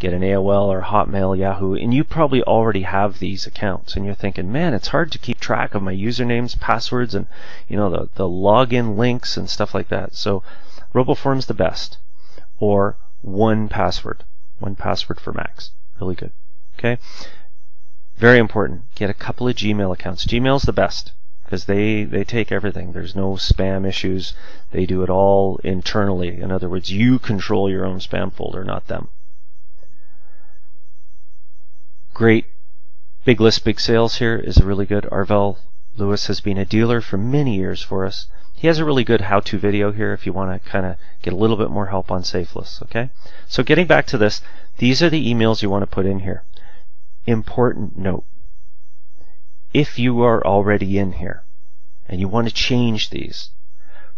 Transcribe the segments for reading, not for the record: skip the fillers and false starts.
get an AOL or Hotmail, Yahoo, and you probably already have these accounts, and you're thinking, man, it's hard to keep track of my usernames, passwords, and the login links and stuff like that. So RoboForm's the best, or 1Password for Macs, really good. Okay, very important. Get a couple of Gmail accounts. Gmail's the best because they take everything. There's no spam issues. They do it all internally. In other words, you control your own spam folder, not them. Great. Big List, Big Sales here is really good. Arvell Lewis has been a dealer for many years for us. He has a really good how-to video here if you want to kind of get a little bit more help on SafeList. Okay? So getting back to this, these are the emails you want to put in here. Important note. If you are already in here and you want to change these,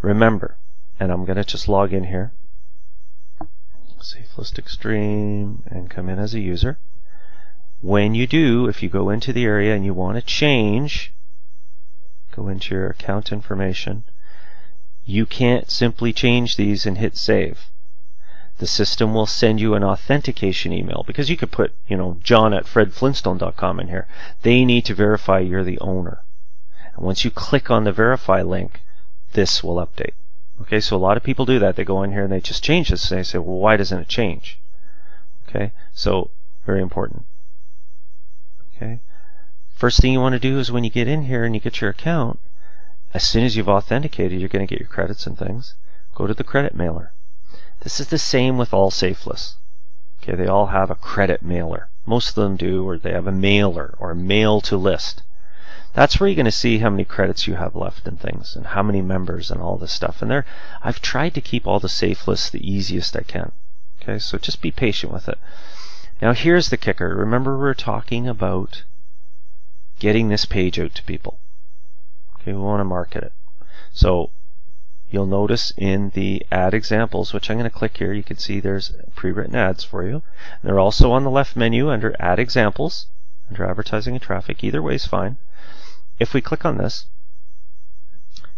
remember, and I'm going to just log in here, SafeList Extreme, and come in as a user. When you do, if you go into the area and you want to change, go into your account information, you can't simply change these and hit save. The system will send you an authentication email, because you could put, John@fredflintstone.com in here. They need to verify you're the owner. And once you click on the verify link, this will update. Okay, so a lot of people do that. They go in here and they just change this, and they say, well, why doesn't it change? Okay, so very important. Okay, first thing you want to do is when you get in here and you get your account, as soon as you've authenticated, you're going to get your credits and things. Go to the credit mailer. This is the same with all SafeLists. Okay, they all have a credit mailer. Most of them do, or they have a mailer or a mail to list. That's where you're going to see how many credits you have left and things, and how many members and all this stuff. And I've tried to keep all the SafeLists the easiest I can. Okay, so just be patient with it. Now here's the kicker. Remember, we're talking about getting this page out to people. Okay, we want to market it. So you'll notice in the add examples, which I'm going to click here, you can see there's pre-written ads for you. They're also on the left menu under add examples, under advertising and traffic. Either way is fine. If we click on this,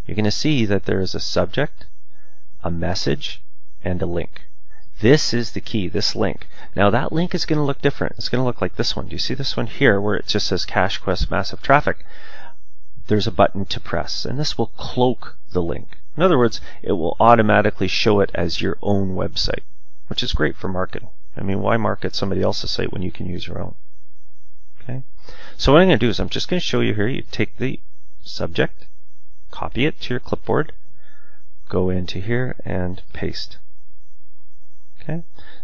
you're going to see that there's a subject, a message, and a link. This is the key, this link. Now that link is going to look different. It's going to look like this one. Do you see this one here where it just says Cash Quest Massive Traffic? There's a button to press, and this will cloak the link. In other words, it will automatically show it as your own website, which is great for marketing. I mean, why market somebody else's site when you can use your own? Okay. So what I'm going to do is I'm just going to show you here. You take the subject, copy it to your clipboard, go into here and paste. Okay.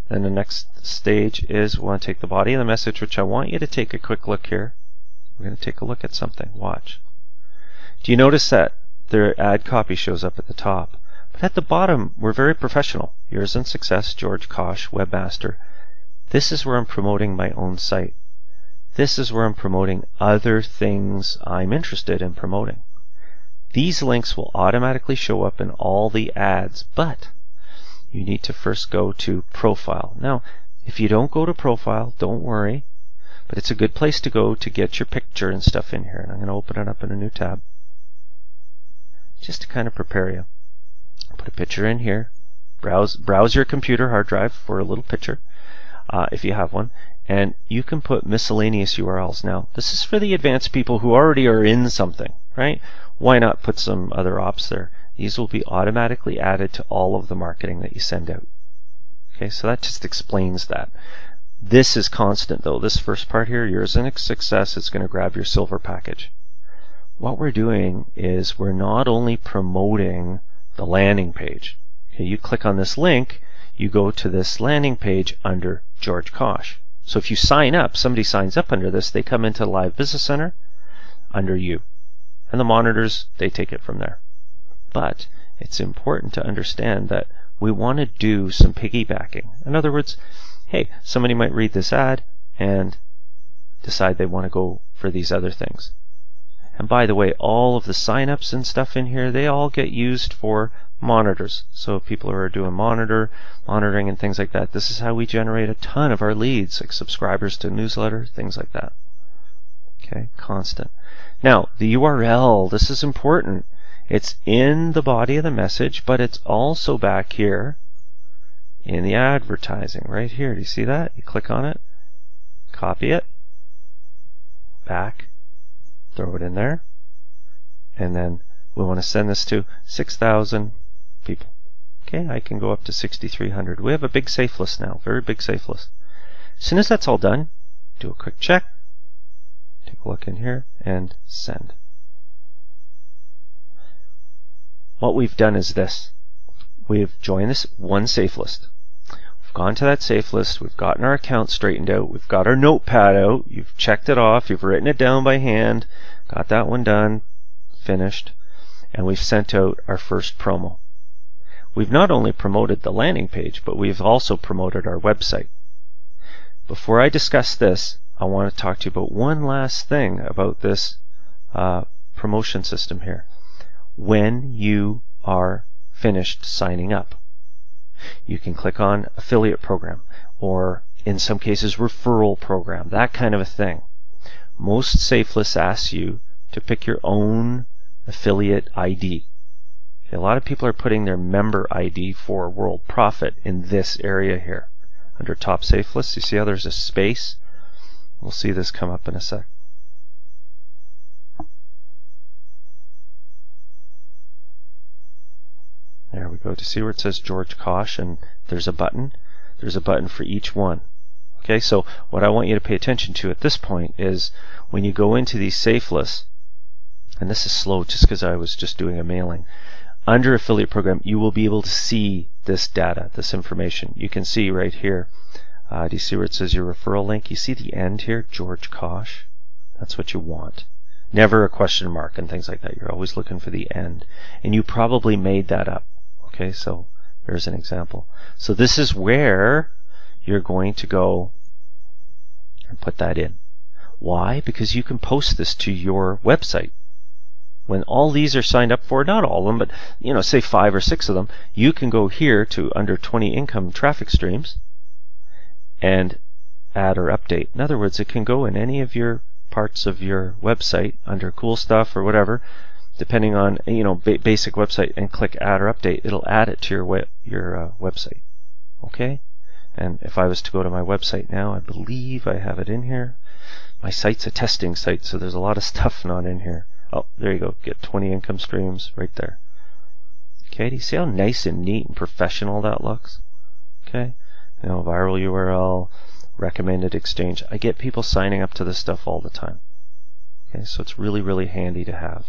Then the next stage is we want to take the body of the message, which I want you to take a quick look here. We're going to take a look at something. Watch. Do you notice that their ad copy shows up at the top? But at the bottom, we're very professional. Yours in Success, George Kosh, Webmaster. This is where I'm promoting my own site. This is where I'm promoting other things I'm interested in promoting. These links will automatically show up in all the ads, but you need to first go to Profile. Now, if you don't go to Profile, don't worry, but it's a good place to go to get your picture and stuff in here. And I'm going to open it up in a new tab, just to kind of prepare you. Put a picture in here. Browse your computer hard drive for a little picture, if you have one, and you can put miscellaneous URLs. Now, this is for the advanced people who already are in something, right? Why not put some other ops there? These will be automatically added to all of the marketing that you send out. Okay, so that just explains that. This is constant though. This first part here, yours in Success, it's going to grab your silver package. What we're doing is we're not only promoting the landing page. Okay, you click on this link, you go to this landing page under George Kosh. So if you sign up, somebody signs up under this, they come into Live Business Center under you. And the monitors, they take it from there. But it's important to understand that we want to do some piggybacking. In other words, hey, somebody might read this ad and decide they want to go for these other things. And by the way, all of the signups and stuff in here, they all get used for monitors. So people who are doing monitoring and things like that, this is how we generate a ton of our leads, like subscribers to newsletter, things like that. Okay, constant. Now, the URL, this is important. It's in the body of the message, but it's also back here in the advertising right here. Do you see that? You click on it, copy it, back, throw it in there, and then we want to send this to 6,000 people. Okay, I can go up to 6,300. We have a big safe list now, very big safe list. As soon as that's all done, do a quick check, take a look in here, and send. What we've done is this. We've joined this one safe list. We've gone to that safe list, we've gotten our account straightened out, we've got our notepad out, you've checked it off, you've written it down by hand, got that one done, finished, and we've sent out our first promo. We've not only promoted the landing page, but we've also promoted our website. Before I discuss this, I want to talk to you about one last thing about this promotion system here. When you are finished signing up, you can click on affiliate program, or in some cases referral program, that kind of a thing. Most safe lists ask you to pick your own affiliate ID. A lot of people are putting their member ID for World Profit in this area here. Under top safe lists, you see how there's a space? We'll see this come up in a sec. There we go. To see where it says George Kosh and there's a button? There's a button for each one. Okay, so what I want you to pay attention to at this point is when you go into these safe lists, and this is slow just because I was just doing a mailing. Under affiliate program, you will be able to see this data, this information. You can see right here. Do you see where it says your referral link? You see the end here, George Kosh? That's what you want. Never a question mark and things like that. You're always looking for the end. And you probably made that up. Okay, so there's an example. So this is where you're going to go and put that in. Why? Because you can post this to your website. When all these are signed up for, not all of them, but say 5 or 6 of them, you can go here to under 20 income traffic streams and add or update. In other words, it can go in any of your parts of your website under cool stuff or whatever, depending on basic website, and click add or update. It'll add it to your website. Okay? And if I was to go to my website now, I believe I have it in here. My site's a testing site, so there's a lot of stuff not in here. Oh, there you go. Get 20 income streams right there. Okay, do you see how nice and neat and professional that looks? Okay, viral URL, recommended exchange. I get people signing up to this stuff all the time. Okay, so it's really, really handy to have.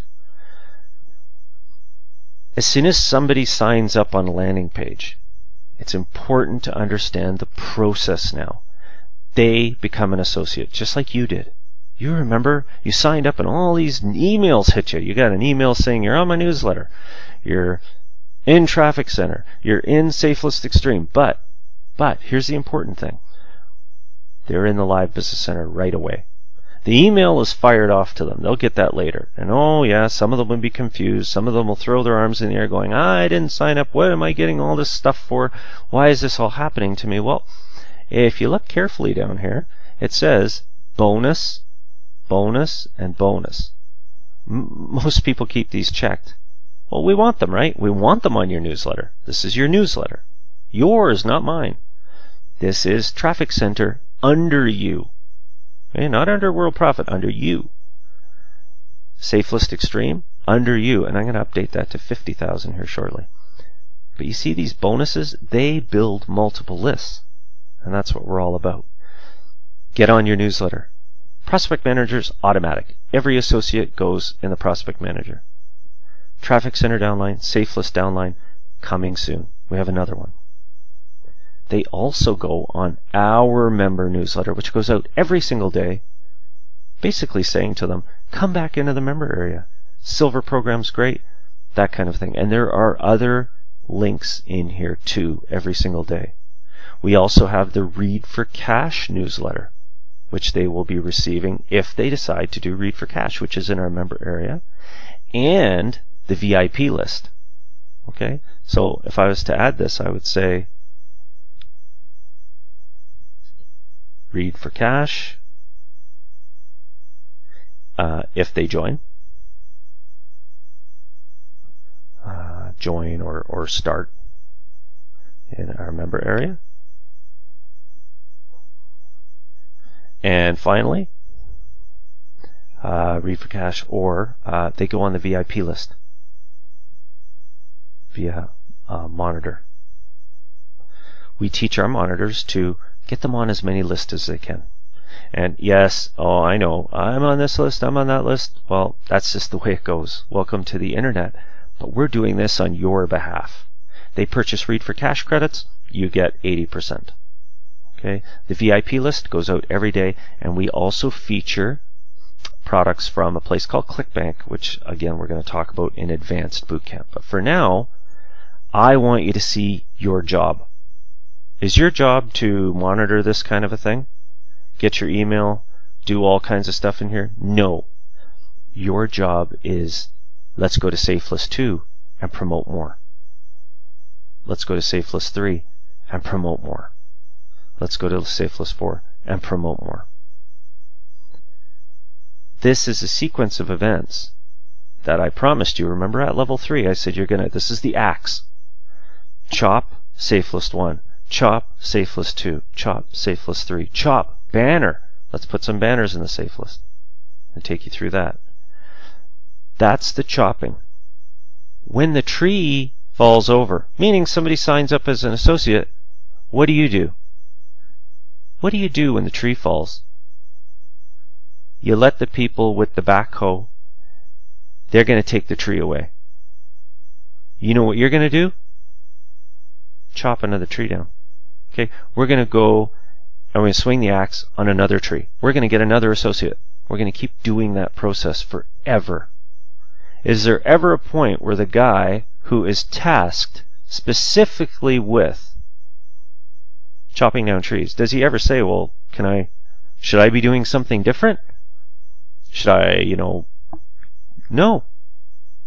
As soon as somebody signs up on a landing page, it's important to understand the process now. They become an associate, just like you did. You remember, you signed up and all these emails hit you. You got an email saying you're on my newsletter, you're in Traffic Center, you're in Safe List Extreme. But here's the important thing. They're in the Live Business Center right away. The email is fired off to them. They'll get that later. And oh yeah, some of them will be confused. Some of them will throw their arms in the air going, I didn't sign up. What am I getting all this stuff for? Why is this all happening to me? Well, if you look carefully down here, it says bonus, bonus, and bonus. Most people keep these checked. Well, we want them, right? We want them on your newsletter. This is your newsletter. Yours, not mine. This is Traffic Center under you. Okay, not under World Profit, under you. Safe List Extreme, under you. And I'm going to update that to 50,000 here shortly. But you see these bonuses? They build multiple lists. And that's what we're all about. Get on your newsletter. Prospect Manager's automatic. Every associate goes in the Prospect Manager. Traffic Center downline, Safe List downline, coming soon. We have another one. They also go on our member newsletter, which goes out every single day, basically saying to them, come back into the member area. Silver program's great, that kind of thing. And there are other links in here too, every single day. We also have the Read for Cash newsletter, which they will be receiving if they decide to do Read for Cash, which is in our member area, and the VIP list. Okay, so if I was to add this, I would say Read for Cash if they join. Join or start. in our member area. And finally, Read for Cash, or they go on the VIP list via monitor. We teach our monitors to get them on as many lists as they can. And yes, oh, I know, I'm on this list, I'm on that list. Well, that's just the way it goes. Welcome to the internet. But we're doing this on your behalf. They purchase Read for Cash credits, you get 80%. Okay? The VIP list goes out every day, and we also feature products from a place called ClickBank, which again we're going to talk about in Advanced Bootcamp. But for now, I want you to see your job. Is your job to monitor this kind of a thing? Get your email, do all kinds of stuff in here? No. Your job is, let's go to SafeList 2 and promote more. Let's go to SafeList 3 and promote more. Let's go to SafeList 4 and promote more. This is a sequence of events that I promised you. Remember at level 3, I said this is the axe. Chop, SafeList 1. Chop, SafeList 2. Chop, SafeList 3. Chop, banner. Let's put some banners in the SafeList and take you through that. That's the chopping. When the tree falls over, meaning somebody signs up as an associate, what do? What do you do when the tree falls? You let the people with the backhoe, they're going to take the tree away. You know what you're going to do? Chop another tree down. Okay, we're going to go and we're going to swing the axe on another tree. We're going to get another associate. We're going to keep doing that process forever. Is there ever a point where the guy who is tasked specifically with chopping down trees, does he ever say, well, should I be doing something different? Should I, No.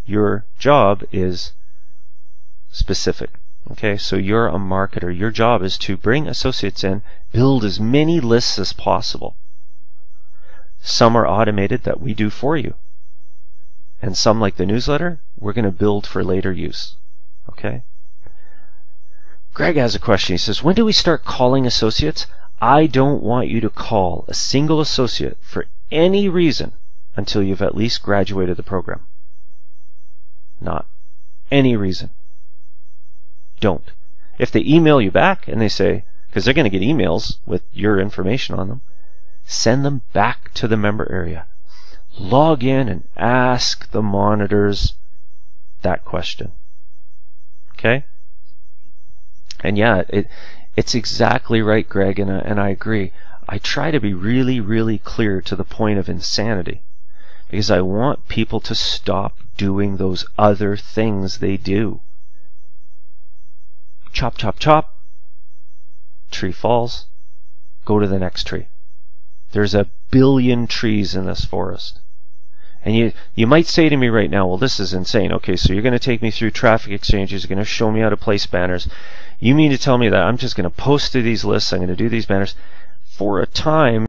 Your job is specific. Okay, so you're a marketer. Your job is to bring associates in, build as many lists as possible. Some are automated that we do for you. And some, like the newsletter, we're going to build for later use. Okay? Greg has a question. He says, when do we start calling associates? I don't want you to call a single associate for any reason until you've at least graduated the program. Not any reason. Don't. If they email you back and they say, because they're going to get emails with your information on them, send them back to the member area. Log in and ask the monitors that question. Okay? And yeah, it's exactly right, Greg, and I agree. I try to be really, really clear to the point of insanity because I want people to stop doing those other things they do. Chop, chop, chop. Tree falls. Go to the next tree. There's 1 billion trees in this forest. And you might say to me right now, well, this is insane. Okay, so you're going to take me through traffic exchanges. You're going to show me how to place banners. You mean to tell me that I'm just going to post to these lists, I'm going to do these banners? For a time,